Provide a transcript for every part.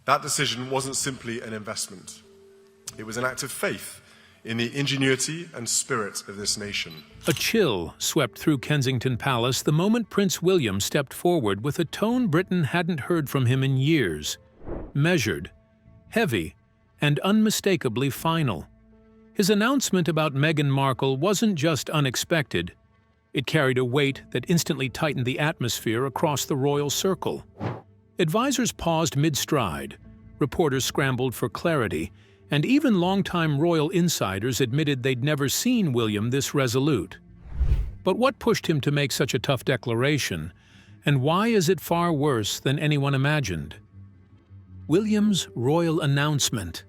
That decision wasn't simply an investment. It was an act of faith in the ingenuity and spirit of this nation. A chill swept through Kensington Palace the moment Prince William stepped forward with a tone Britain hadn't heard from him in years. Measured, heavy, and unmistakably final. His announcement about Meghan Markle wasn't just unexpected. It carried a weight that instantly tightened the atmosphere across the royal circle. Advisors paused mid-stride, reporters scrambled for clarity, and even longtime royal insiders admitted they'd never seen William this resolute. But what pushed him to make such a tough declaration, and why is it far worse than anyone imagined? William's royal announcement.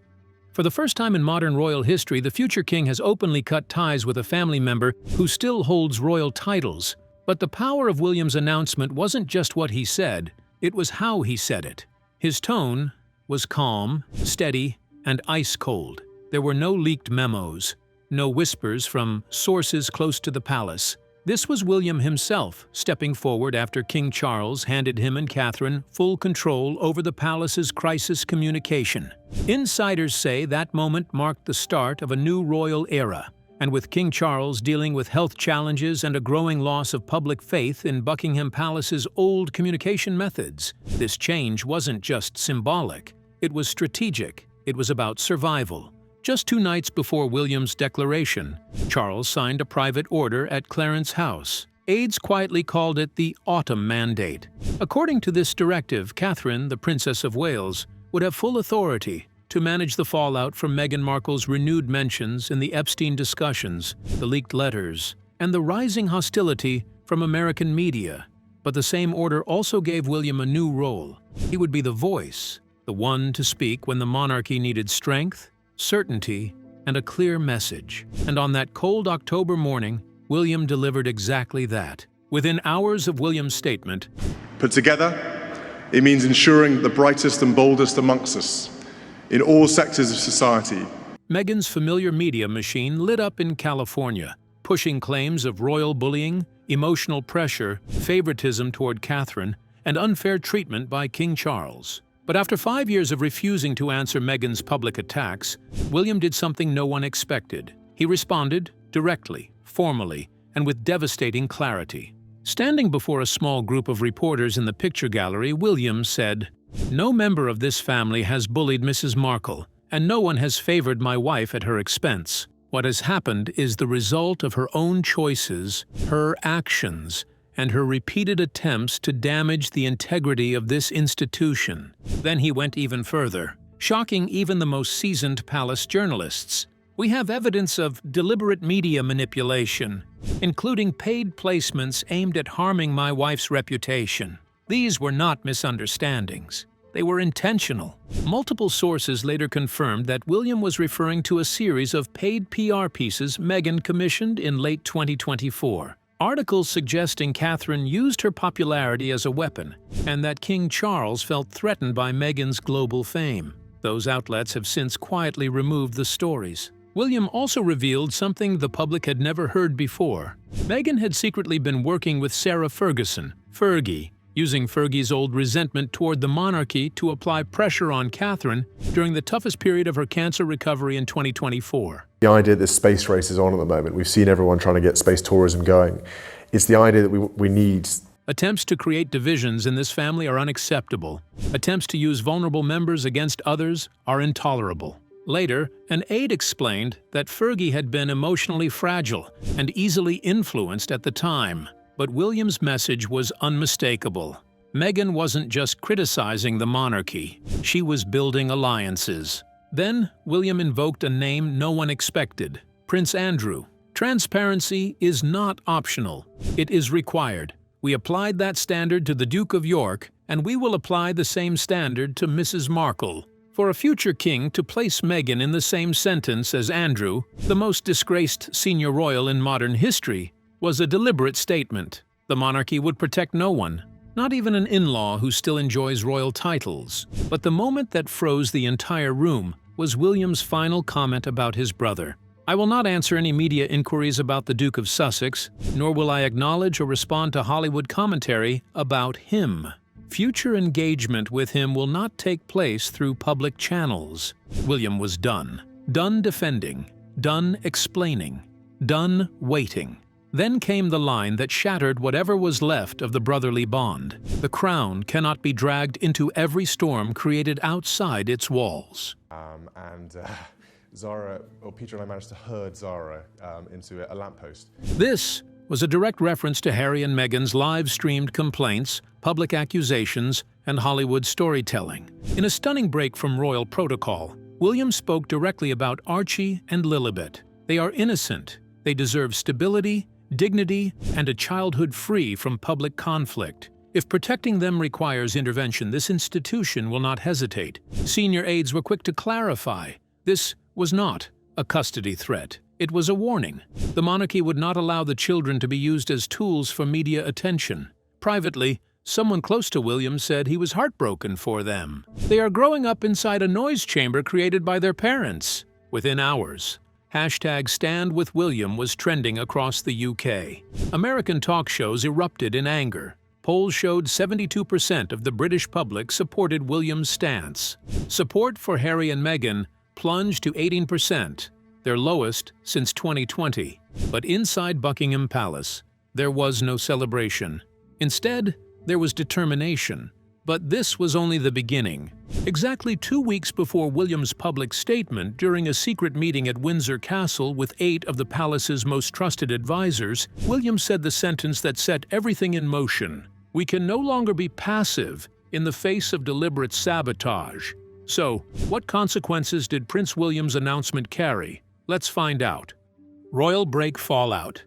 For the first time in modern royal history, the future king has openly cut ties with a family member who still holds royal titles. But the power of William's announcement wasn't just what he said, it was how he said it. His tone was calm, steady, and ice-cold. There were no leaked memos, no whispers from sources close to the palace. This was William himself, stepping forward after King Charles handed him and Catherine full control over the palace's crisis communication. Insiders say that moment marked the start of a new royal era, and with King Charles dealing with health challenges and a growing loss of public faith in Buckingham Palace's old communication methods, this change wasn't just symbolic, it was strategic. It was about survival. Just 2 nights before William's declaration, Charles signed a private order at Clarence House. Aides quietly called it the Autumn Mandate. According to this directive, Catherine, the Princess of Wales, would have full authority to manage the fallout from Meghan Markle's renewed mentions in the Epstein discussions, the leaked letters, and the rising hostility from American media. But the same order also gave William a new role. He would be the voice, the one to speak when the monarchy needed strength, certainty, and a clear message. And on that cold October morning, William delivered exactly that. Within hours of William's statement, Put together, it means ensuring the brightest and boldest amongst us, in all sectors of society. Meghan's familiar media machine lit up in California, pushing claims of royal bullying, emotional pressure, favoritism toward Catherine, and unfair treatment by King Charles. But after 5 years of refusing to answer Meghan's public attacks, William did something no one expected. He responded directly, formally, and with devastating clarity. Standing before a small group of reporters in the picture gallery, William said, "No member of this family has bullied Mrs. Markle, and no one has favored my wife at her expense. What has happened is the result of her own choices, her actions, and her repeated attempts to damage the integrity of this institution." Then he went even further, shocking even the most seasoned palace journalists. "We have evidence of deliberate media manipulation, including paid placements aimed at harming my wife's reputation. These were not misunderstandings. They were intentional." Multiple sources later confirmed that William was referring to a series of paid PR pieces Meghan commissioned in late 2024. Articles suggesting Catherine used her popularity as a weapon, and that King Charles felt threatened by Meghan's global fame. Those outlets have since quietly removed the stories. William also revealed something the public had never heard before. Meghan had secretly been working with Sarah Ferguson, Fergie, using Fergie's old resentment toward the monarchy to apply pressure on Catherine during the toughest period of her cancer recovery in 2024. The idea that space race is on at the moment, we've seen everyone trying to get space tourism going. It's the idea that we need. Attempts to create divisions in this family are unacceptable. Attempts to use vulnerable members against others are intolerable. Later, an aide explained that Fergie had been emotionally fragile and easily influenced at the time. But William's message was unmistakable. Meghan wasn't just criticizing the monarchy, she was building alliances. Then, William invoked a name no one expected, Prince Andrew. Transparency is not optional, it is required. We applied that standard to the Duke of York, and we will apply the same standard to Mrs. Markle. For a future king to place Meghan in the same sentence as Andrew, the most disgraced senior royal in modern history, was a deliberate statement. The monarchy would protect no one, not even an in-law who still enjoys royal titles. But the moment that froze the entire room was William's final comment about his brother. "I will not answer any media inquiries about the Duke of Sussex, nor will I acknowledge or respond to Hollywood commentary about him." future engagement with him will not take place through public channels. William was done. Done defending. Done explaining. Done waiting. Then came the line that shattered whatever was left of the brotherly bond. The crown cannot be dragged into every storm created outside its walls. Peter and I managed to herd Zara into a lamppost. This was a direct reference to Harry and Meghan's live-streamed complaints, public accusations, and Hollywood storytelling. In a stunning break from royal protocol, William spoke directly about Archie and Lilibet. They are innocent. They deserve stability, dignity, and a childhood free from public conflict. If protecting them requires intervention, this institution will not hesitate. Senior aides were quick to clarify. This was not a custody threat. It was a warning. The monarchy would not allow the children to be used as tools for media attention. Privately, someone close to William said he was heartbroken for them. They are growing up inside a noise chamber created by their parents. Within hours, #StandWithWilliam was trending across the UK. American talk shows erupted in anger. Polls showed 72% of the British public supported William's stance. Support for Harry and Meghan plunged to 18%, their lowest since 2020. But inside Buckingham Palace, there was no celebration. Instead, there was determination. But this was only the beginning. Exactly 2 weeks before William's public statement during a secret meeting at Windsor Castle with 8 of the palace's most trusted advisors, William said the sentence that set everything in motion. "We can no longer be passive in the face of deliberate sabotage." So, what consequences did Prince William's announcement carry? Let's find out. Royal break fallout.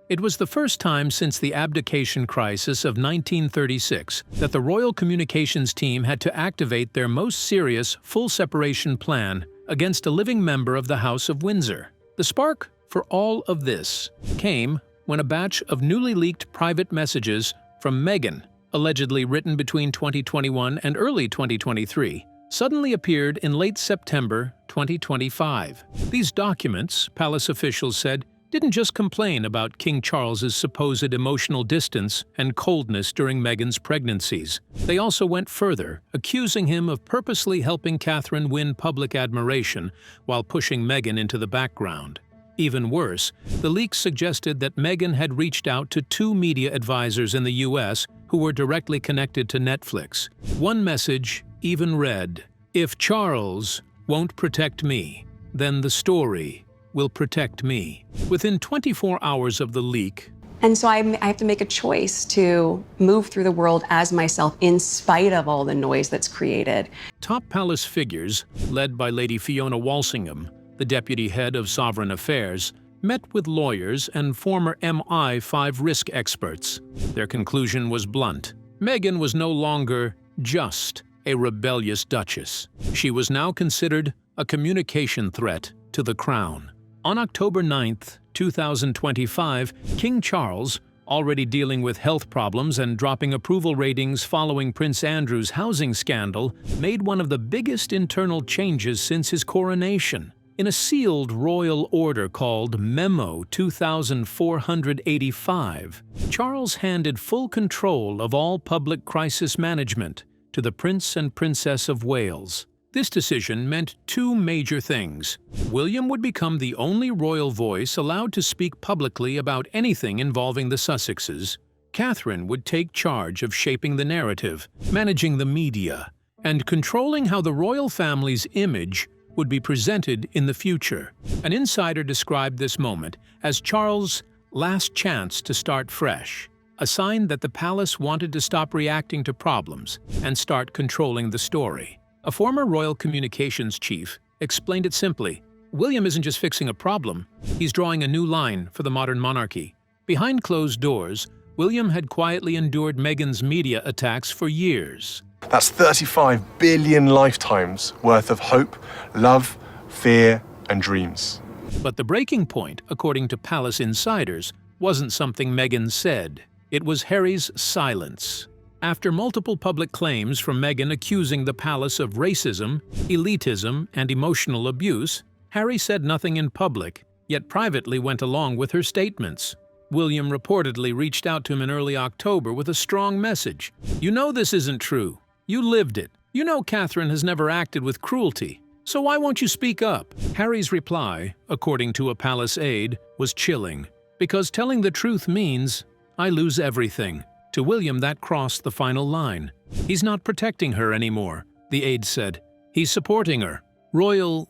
It was the first time since the abdication crisis of 1936 that the royal communications team had to activate their most serious full separation plan against a living member of the House of Windsor. The spark for all of this came when a batch of newly leaked private messages from Meghan, allegedly written between 2021 and early 2023, suddenly appeared in late September 2025. These documents, palace officials said, didn't just complain about King Charles's supposed emotional distance and coldness during Meghan's pregnancies. They also went further, accusing him of purposely helping Catherine win public admiration while pushing Meghan into the background. Even worse, the leaks suggested that Meghan had reached out to 2 media advisors in the US who were directly connected to Netflix. One message even read, "If Charles won't protect me, then the story will protect me." Within 24 hours of the leak, and so I have to make a choice to move through the world as myself in spite of all the noise that's created. top palace figures, led by Lady Fiona Walsingham, the deputy head of Sovereign Affairs, met with lawyers and former MI5 risk experts. Their conclusion was blunt. Meghan was no longer just a rebellious duchess. She was now considered a communication threat to the crown. On October 9, 2025, King Charles, already dealing with health problems and dropping approval ratings following Prince Andrew's housing scandal, made one of the biggest internal changes since his coronation. In a sealed royal order called Memo 2485, Charles handed full control of all public crisis management to the Prince and Princess of Wales. This decision meant 2 major things. William would become the only royal voice allowed to speak publicly about anything involving the Sussexes. Catherine would take charge of shaping the narrative, managing the media, and controlling how the royal family's image would be presented in the future. An insider described this moment as Charles' last chance to start fresh, a sign that the palace wanted to stop reacting to problems and start controlling the story. A former royal communications chief explained it simply. William isn't just fixing a problem, he's drawing a new line for the modern monarchy. Behind closed doors, William had quietly endured Meghan's media attacks for years. That's 35 billion lifetimes worth of hope, love, fear, and dreams. But the breaking point, according to palace insiders, wasn't something Meghan said. It was Harry's silence. After multiple public claims from Meghan accusing the palace of racism, elitism, and emotional abuse, Harry said nothing in public, yet privately went along with her statements. William reportedly reached out to him in early October with a strong message. "You know this isn't true. You lived it. You know Catherine has never acted with cruelty. So why won't you speak up?" Harry's reply, according to a palace aide, was chilling. "Because telling the truth means I lose everything." To William, that crossed the final line. "He's not protecting her anymore," the aide said. "He's supporting her." Royal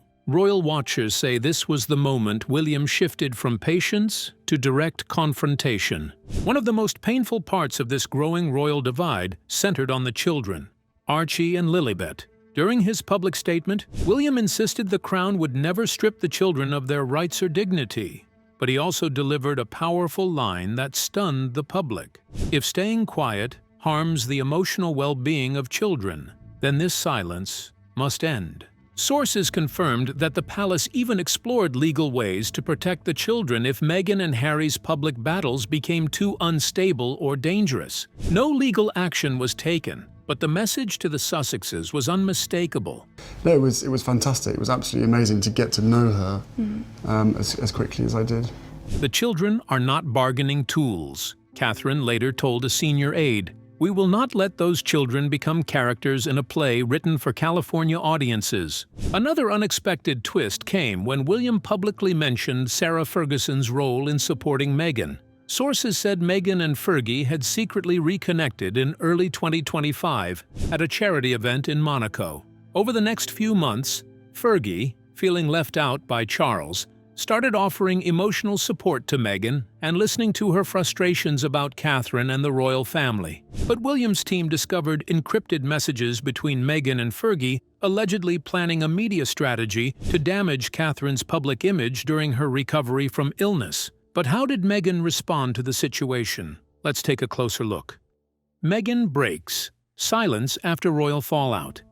watchers say this was the moment William shifted from patience to direct confrontation. One of the most painful parts of this growing royal divide centered on the children, Archie and Lilibet. During his public statement, William insisted the crown would never strip the children of their rights or dignity. But he also delivered a powerful line that stunned the public. If staying quiet harms the emotional well-being of children, then this silence must end. Sources confirmed that the palace even explored legal ways to protect the children if Meghan and Harry's public battles became too unstable or dangerous. No legal action was taken, but the message to the Sussexes was unmistakable. No, it was fantastic. It was absolutely amazing to get to know her as quickly as I did. The children are not bargaining tools, Catherine later told a senior aide. "We will not let those children become characters in a play written for California audiences." Another unexpected twist came when William publicly mentioned Sarah Ferguson's role in supporting Meghan. Sources said Meghan and Fergie had secretly reconnected in early 2025 at a charity event in Monaco. Over the next few months, Fergie, feeling left out by Charles, started offering emotional support to Meghan and listening to her frustrations about Catherine and the royal family. But William's team discovered encrypted messages between Meghan and Fergie, allegedly planning a media strategy to damage Catherine's public image during her recovery from illness. But how did Meghan respond to the situation? Let's take a closer look. Meghan breaks. Silence after royal fallout.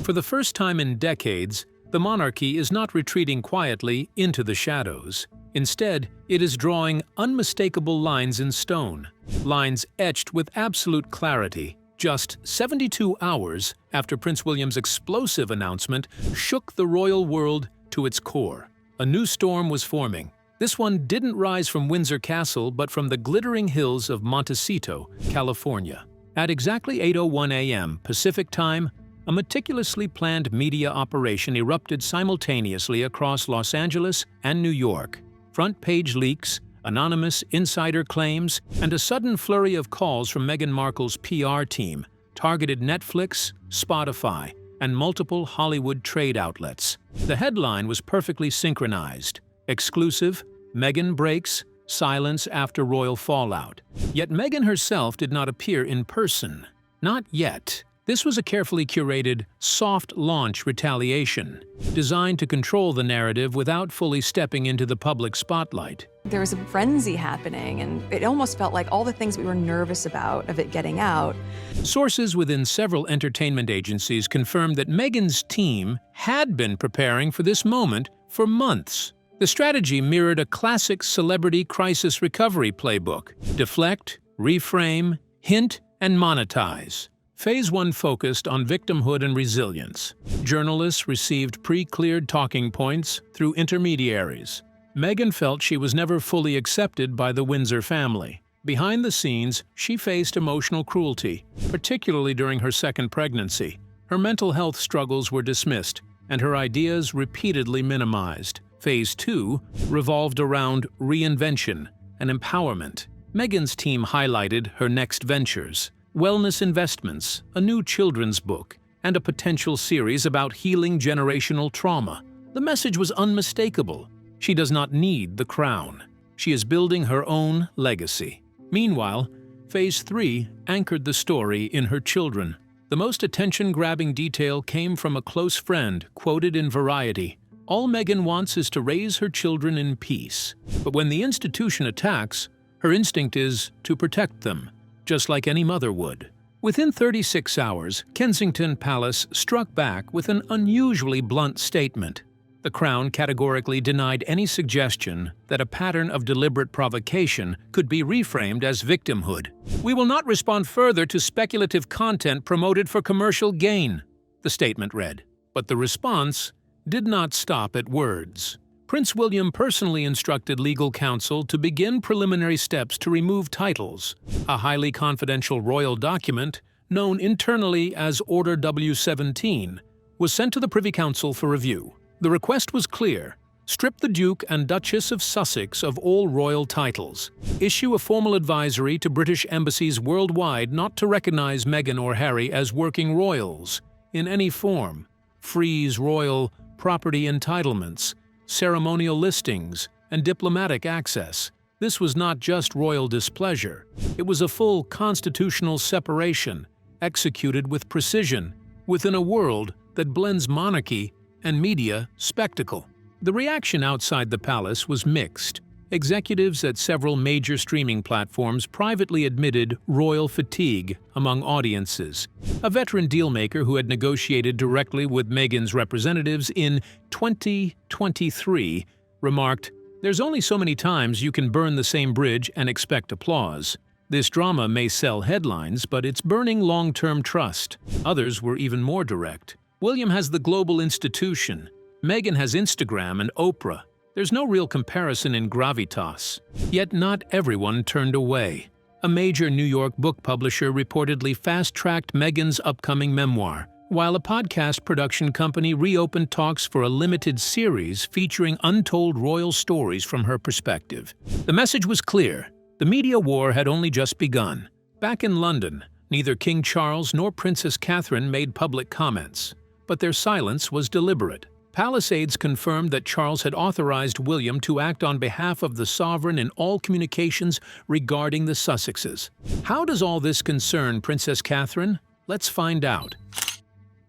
For the first time in decades, the monarchy is not retreating quietly into the shadows. Instead, it is drawing unmistakable lines in stone, lines etched with absolute clarity, just 72 hours after Prince William's explosive announcement shook the royal world to its core. A new storm was forming. This one didn't rise from Windsor Castle, but from the glittering hills of Montecito, California. At exactly 8:01 a.m. Pacific Time, a meticulously planned media operation erupted simultaneously across Los Angeles and New York. Front-page leaks, anonymous insider claims, and a sudden flurry of calls from Meghan Markle's PR team targeted Netflix, Spotify, and multiple Hollywood trade outlets. The headline was perfectly synchronized. Exclusive, Meghan breaks, silence after royal fallout. Yet Meghan herself did not appear in person. Not yet. This was a carefully curated, soft launch retaliation, designed to control the narrative without fully stepping into the public spotlight. There was a frenzy happening, and it almost felt like all the things we were nervous about of it getting out. Sources within several entertainment agencies confirmed that Meghan's team had been preparing for this moment for months. The strategy mirrored a classic celebrity crisis recovery playbook: deflect, reframe, hint, and monetize. Phase 1 focused on victimhood and resilience. Journalists received pre-cleared talking points through intermediaries. Meghan felt she was never fully accepted by the Windsor family. Behind the scenes, she faced emotional cruelty, particularly during her second pregnancy. Her mental health struggles were dismissed, and her ideas repeatedly minimized. Phase 2 revolved around reinvention and empowerment. Meghan's team highlighted her next ventures: wellness investments, a new children's book, and a potential series about healing generational trauma. The message was unmistakable. She does not need the crown. She is building her own legacy. Meanwhile, Phase 3 anchored the story in her children. The most attention-grabbing detail came from a close friend, quoted in Variety. "All Meghan wants is to raise her children in peace. But when the institution attacks, her instinct is to protect them, just like any mother would." Within 36 hours, Kensington Palace struck back with an unusually blunt statement. The Crown categorically denied any suggestion that a pattern of deliberate provocation could be reframed as victimhood. "We will not respond further to speculative content promoted for commercial gain," the statement read. But the response did not stop at words. Prince William personally instructed legal counsel to begin preliminary steps to remove titles. A highly confidential royal document, known internally as Order W-17, was sent to the Privy Council for review. The request was clear: strip the Duke and Duchess of Sussex of all royal titles. Issue a formal advisory to British embassies worldwide not to recognize Meghan or Harry as working royals in any form. Freeze royal property entitlements, ceremonial listings, and diplomatic access. This was not just royal displeasure. It was a full constitutional separation, executed with precision, within a world that blends monarchy and media spectacle. The reaction outside the palace was mixed. Executives at several major streaming platforms privately admitted royal fatigue among audiences. A veteran dealmaker who had negotiated directly with Meghan's representatives in 2023 remarked, "There's only so many times you can burn the same bridge and expect applause. This drama may sell headlines, but it's burning long-term trust." Others were even more direct. "William has the global institution. Meghan has Instagram and Oprah. There's no real comparison in gravitas." Yet not everyone turned away. A major New York book publisher reportedly fast-tracked Meghan's upcoming memoir, while a podcast production company reopened talks for a limited series featuring untold royal stories from her perspective. The message was clear: the media war had only just begun. Back in London, neither King Charles nor Princess Catherine made public comments, but their silence was deliberate. Palace aides confirmed that Charles had authorized William to act on behalf of the sovereign in all communications regarding the Sussexes. How does all this concern Princess Catherine? Let's find out.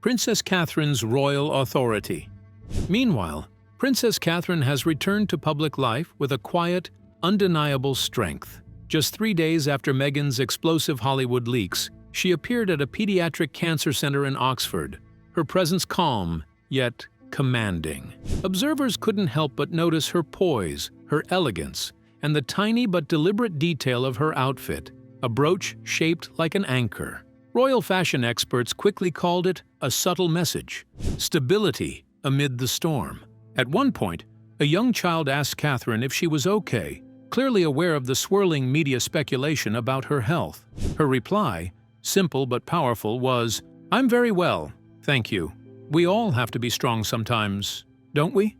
Princess Catherine's royal authority. Meanwhile, Princess Catherine has returned to public life with a quiet, undeniable strength. Just 3 days after Meghan's explosive Hollywood leaks, she appeared at a pediatric cancer center in Oxford, her presence calm, yet commanding. Observers couldn't help but notice her poise, her elegance, and the tiny but deliberate detail of her outfit, a brooch shaped like an anchor. Royal fashion experts quickly called it a subtle message: stability amid the storm. At one point, a young child asked Catherine if she was okay, clearly aware of the swirling media speculation about her health. Her reply, simple but powerful, was, "I'm very well, thank you. We all have to be strong sometimes, don't we?"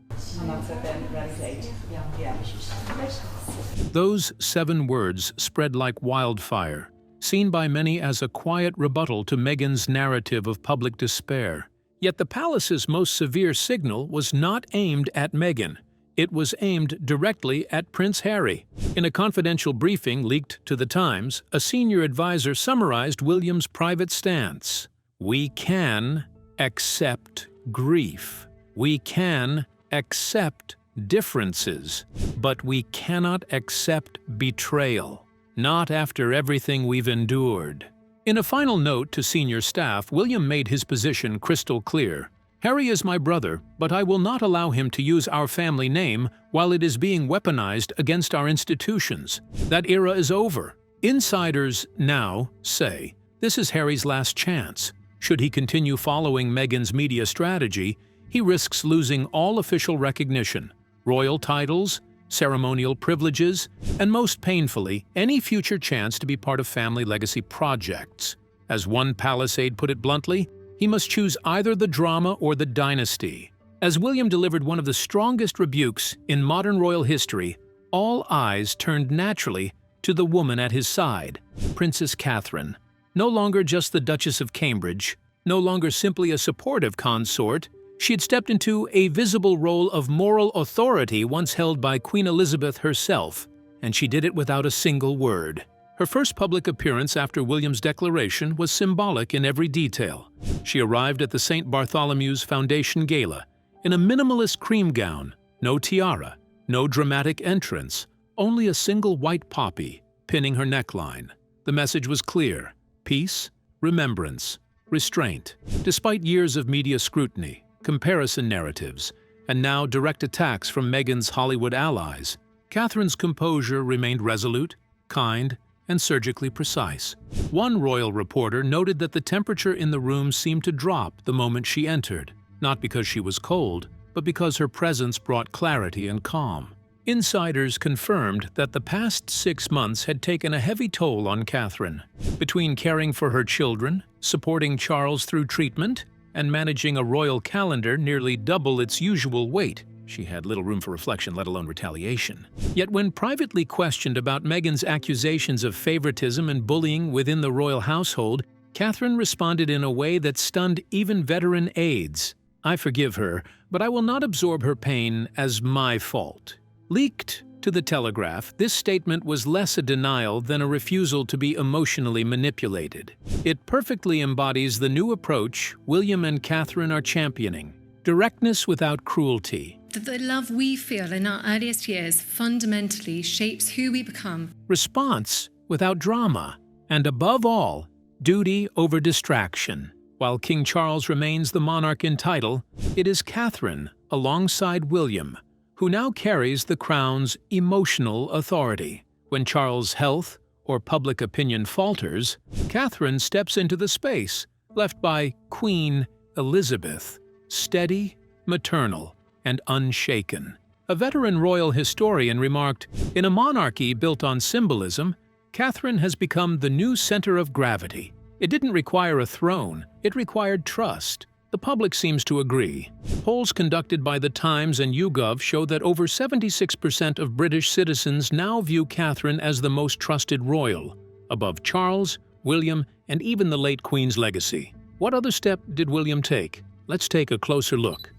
Those 7 words spread like wildfire, seen by many as a quiet rebuttal to Meghan's narrative of public despair. Yet the palace's most severe signal was not aimed at Meghan. It was aimed directly at Prince Harry. In a confidential briefing leaked to The Times, a senior advisor summarized William's private stance. "We can accept grief. We can accept differences, but we cannot accept betrayal. Not after everything we've endured." In a final note to senior staff, William made his position crystal clear. "Harry is my brother, but I will not allow him to use our family name while it is being weaponized against our institutions. That era is over. Insiders now say this is Harry's last chance. Should he continue following Meghan's media strategy, he risks losing all official recognition, royal titles, ceremonial privileges, and most painfully, any future chance to be part of family legacy projects. As one palace aide put it bluntly, he must choose either the drama or the dynasty." As William delivered one of the strongest rebukes in modern royal history, all eyes turned naturally to the woman at his side, Princess Catherine. No longer just the Duchess of Cambridge, no longer simply a supportive consort, she had stepped into a visible role of moral authority once held by Queen Elizabeth herself, and she did it without a single word. Her first public appearance after William's declaration was symbolic in every detail. She arrived at the St. Bartholomew's Foundation Gala in a minimalist cream gown, no tiara, no dramatic entrance, only a single white poppy pinning her neckline. The message was clear: peace, remembrance, restraint. Despite years of media scrutiny, comparison narratives, and now direct attacks from Meghan's Hollywood allies, Catherine's composure remained resolute, kind, and surgically precise. One royal reporter noted that the temperature in the room seemed to drop the moment she entered, not because she was cold, but because her presence brought clarity and calm. Insiders confirmed that the past 6 months had taken a heavy toll on Catherine. Between caring for her children, supporting Charles through treatment, and managing a royal calendar nearly double its usual weight, she had little room for reflection, let alone retaliation. Yet when privately questioned about Meghan's accusations of favoritism and bullying within the royal household, Catherine responded in a way that stunned even veteran aides. "I forgive her, but I will not absorb her pain as my fault." Leaked to The Telegraph, this statement was less a denial than a refusal to be emotionally manipulated. It perfectly embodies the new approach William and Catherine are championing: directness without cruelty. The love we feel in our earliest years fundamentally shapes who we become. Response without drama. And above all, duty over distraction. While King Charles remains the monarch in title, it is Catherine, alongside William, who now carries the crown's emotional authority. When Charles' health or public opinion falters, Catherine steps into the space left by Queen Elizabeth, steady, maternal, and unshaken. A veteran royal historian remarked, "In a monarchy built on symbolism, Catherine has become the new center of gravity. It didn't require a throne, it required trust." The public seems to agree. Polls conducted by The Times and YouGov show that over 76% of British citizens now view Catherine as the most trusted royal, above Charles, William, and even the late Queen's legacy. What other step did William take? Let's take a closer look.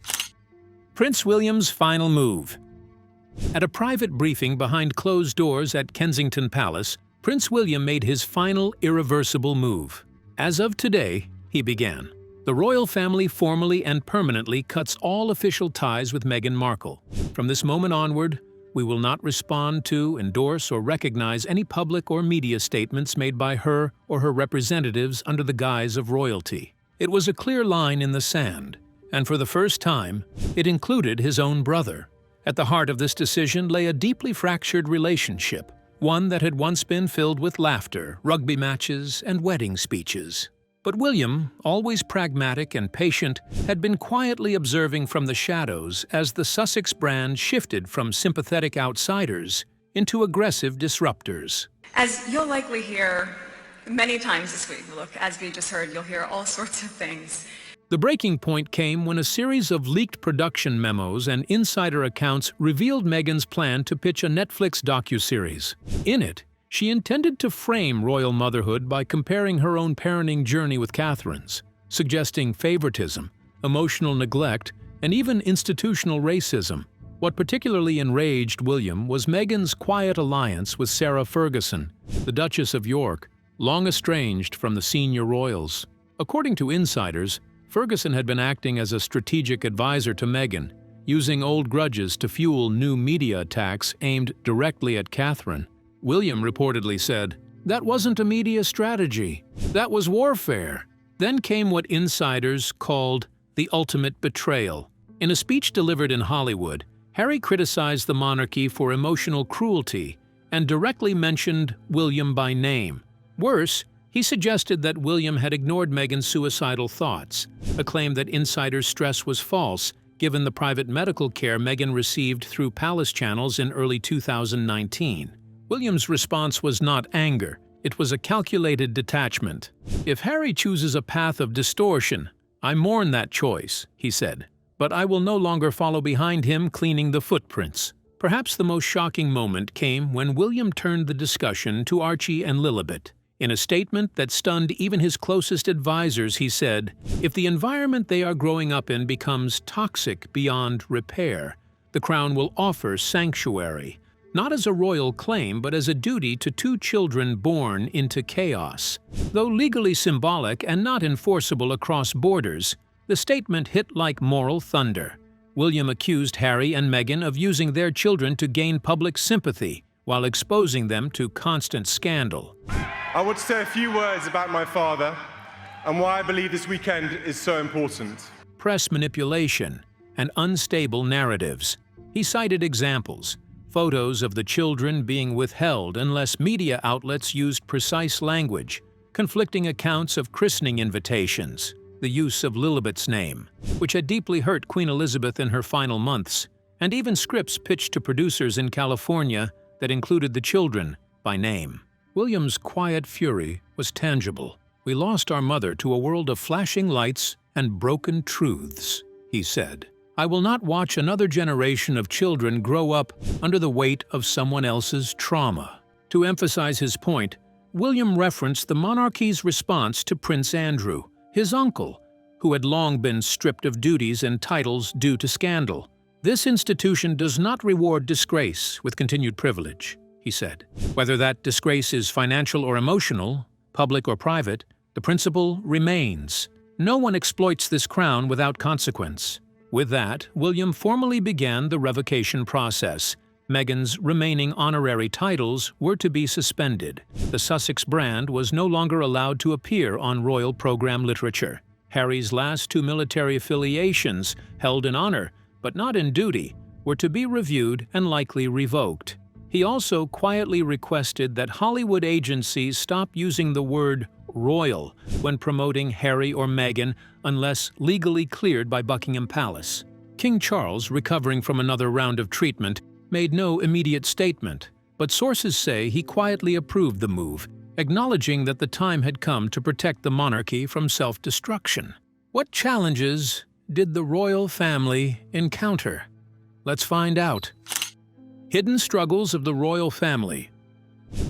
Prince William's final move. At a private briefing behind closed doors at Kensington Palace, Prince William made his final irreversible move. "As of today," he began, "the royal family formally and permanently cuts all official ties with Meghan Markle. From this moment onward, we will not respond to, endorse, or recognize any public or media statements made by her or her representatives under the guise of royalty." It was a clear line in the sand, and for the first time, it included his own brother. At the heart of this decision lay a deeply fractured relationship, one that had once been filled with laughter, rugby matches, and wedding speeches. But William, always pragmatic and patient, had been quietly observing from the shadows as the Sussex brand shifted from sympathetic outsiders into aggressive disruptors. As you'll likely hear many times this week, look, as we just heard, you'll hear all sorts of things. The breaking point came when a series of leaked production memos and insider accounts revealed Meghan's plan to pitch a Netflix docuseries. In it, she intended to frame royal motherhood by comparing her own parenting journey with Catherine's, suggesting favoritism, emotional neglect, and even institutional racism. What particularly enraged William was Meghan's quiet alliance with Sarah Ferguson, the Duchess of York, long estranged from the senior royals. According to insiders, Ferguson had been acting as a strategic advisor to Meghan, using old grudges to fuel new media attacks aimed directly at Catherine. William reportedly said, "That wasn't a media strategy. That was warfare." Then came what insiders called the ultimate betrayal. In a speech delivered in Hollywood, Harry criticized the monarchy for emotional cruelty and directly mentioned William by name. Worse, he suggested that William had ignored Meghan's suicidal thoughts, a claim that insiders' stress was false given the private medical care Meghan received through palace channels in early 2019. William's response was not anger, it was a calculated detachment. "If Harry chooses a path of distortion, I mourn that choice," he said, "but I will no longer follow behind him cleaning the footprints." Perhaps the most shocking moment came when William turned the discussion to Archie and Lilibet. In a statement that stunned even his closest advisors, he said, "If the environment they are growing up in becomes toxic beyond repair, the Crown will offer sanctuary, not as a royal claim but as a duty to 2 children born into chaos." Though legally symbolic and not enforceable across borders, the statement hit like moral thunder. William accused Harry and Meghan of using their children to gain public sympathy while exposing them to constant scandal. I want to say a few words about my father and why I believe this weekend is so important. Press manipulation and unstable narratives. He cited examples, photos of the children being withheld unless media outlets used precise language, conflicting accounts of christening invitations. the use of Lilibet's name, which had deeply hurt Queen Elizabeth in her final months, and even scripts pitched to producers in California that included the children by name. William's quiet fury was tangible. "We lost our mother to a world of flashing lights and broken truths," he said. "I will not watch another generation of children grow up under the weight of someone else's trauma." To emphasize his point, William referenced the monarchy's response to Prince Andrew, his uncle, who had long been stripped of duties and titles due to scandal. "This institution does not reward disgrace with continued privilege," he said. "Whether that disgrace is financial or emotional, public or private, the principle remains. No one exploits this crown without consequence." With that, William formally began the revocation process. Meghan's remaining honorary titles were to be suspended. The Sussex brand was no longer allowed to appear on royal program literature. Harry's last 2 military affiliations, held in honor but not in duty, were to be reviewed and likely revoked. He also quietly requested that Hollywood agencies stop using the word royal when promoting Harry or Meghan unless legally cleared by Buckingham Palace. King Charles, recovering from another round of treatment, made no immediate statement, but sources say he quietly approved the move, acknowledging that the time had come to protect the monarchy from self-destruction. What challenges did the royal family encounter? Let's find out. Hidden struggles of the royal family.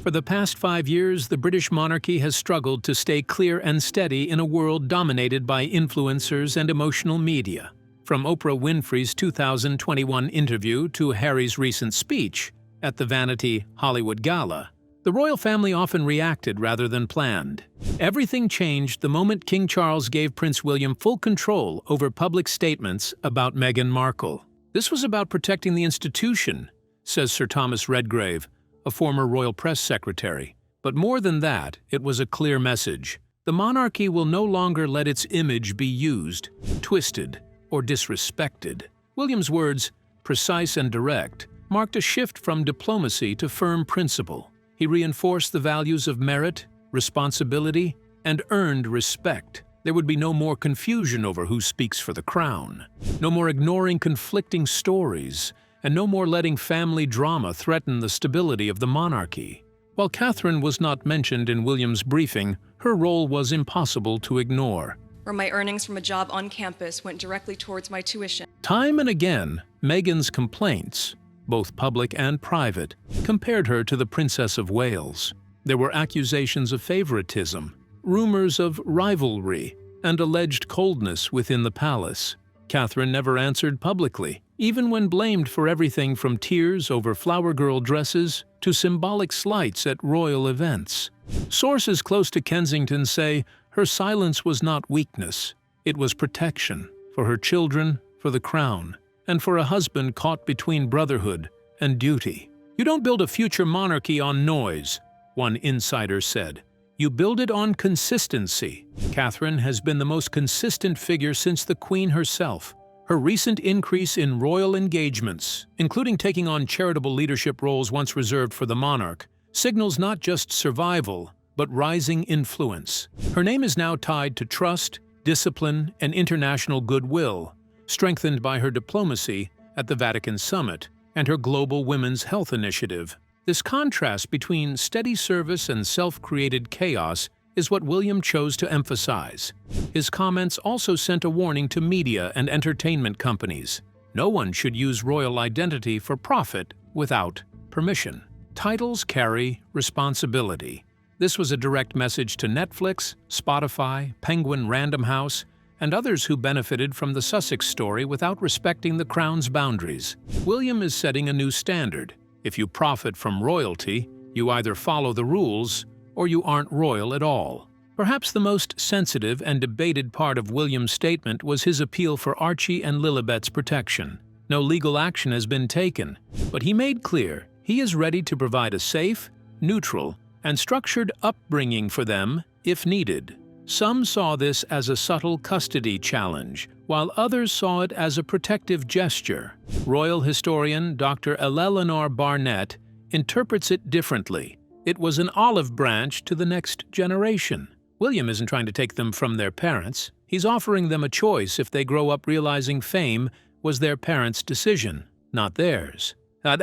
For the past 5 years, the British monarchy has struggled to stay clear and steady in a world dominated by influencers and emotional media. From Oprah Winfrey's 2021 interview to Harry's recent speech at the Vanity Hollywood Gala, the royal family often reacted rather than planned. Everything changed the moment King Charles gave Prince William full control over public statements about Meghan Markle. "This was about protecting the institution," says Sir Thomas Redgrave, a former royal press secretary. But more than that, it was a clear message. The monarchy will no longer let its image be used, twisted, or disrespected. William's words, precise and direct, marked a shift from diplomacy to firm principle. He reinforced the values of merit, responsibility, and earned respect. There would be no more confusion over who speaks for the crown, no more ignoring conflicting stories, and no more letting family drama threaten the stability of the monarchy. While Catherine was not mentioned in William's briefing, her role was impossible to ignore. Where my earnings from a job on campus went directly towards my tuition. Time and again, Meghan's complaints, both public and private, compared her to the Princess of Wales. There were accusations of favoritism, rumors of rivalry, and alleged coldness within the palace. Catherine never answered publicly, even when blamed for everything from tears over flower girl dresses to symbolic slights at royal events. Sources close to Kensington say her silence was not weakness, it was protection for her children, for the crown, and for a husband caught between brotherhood and duty. "You don't build a future monarchy on noise," one insider said. "You build it on consistency." Catherine has been the most consistent figure since the Queen herself. Her recent increase in royal engagements, including taking on charitable leadership roles once reserved for the monarch, signals not just survival, but rising influence. Her name is now tied to trust, discipline, and international goodwill, strengthened by her diplomacy at the Vatican Summit and her global women's health initiative. This contrast between steady service and self-created chaos is what William chose to emphasize. His comments also sent a warning to media and entertainment companies. No one should use royal identity for profit without permission. Titles carry responsibility. This was a direct message to Netflix, Spotify, Penguin Random House, and others who benefited from the Sussex story without respecting the crown's boundaries. William is setting a new standard. If you profit from royalty, you either follow the rules or you aren't royal at all. Perhaps the most sensitive and debated part of William's statement was his appeal for Archie and Lilibet's protection. No legal action has been taken, but he made clear he is ready to provide a safe, neutral, and structured upbringing for them if needed. Some saw this as a subtle custody challenge, while others saw it as a protective gesture. Royal historian Dr. Eleanor Barnett interprets it differently. It was an olive branch to the next generation. William isn't trying to take them from their parents. He's offering them a choice if they grow up realizing fame was their parents' decision, not theirs.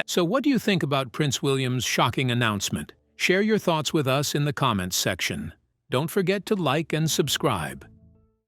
So what do you think about Prince William's shocking announcement? Share your thoughts with us in the comments section. Don't forget to like and subscribe.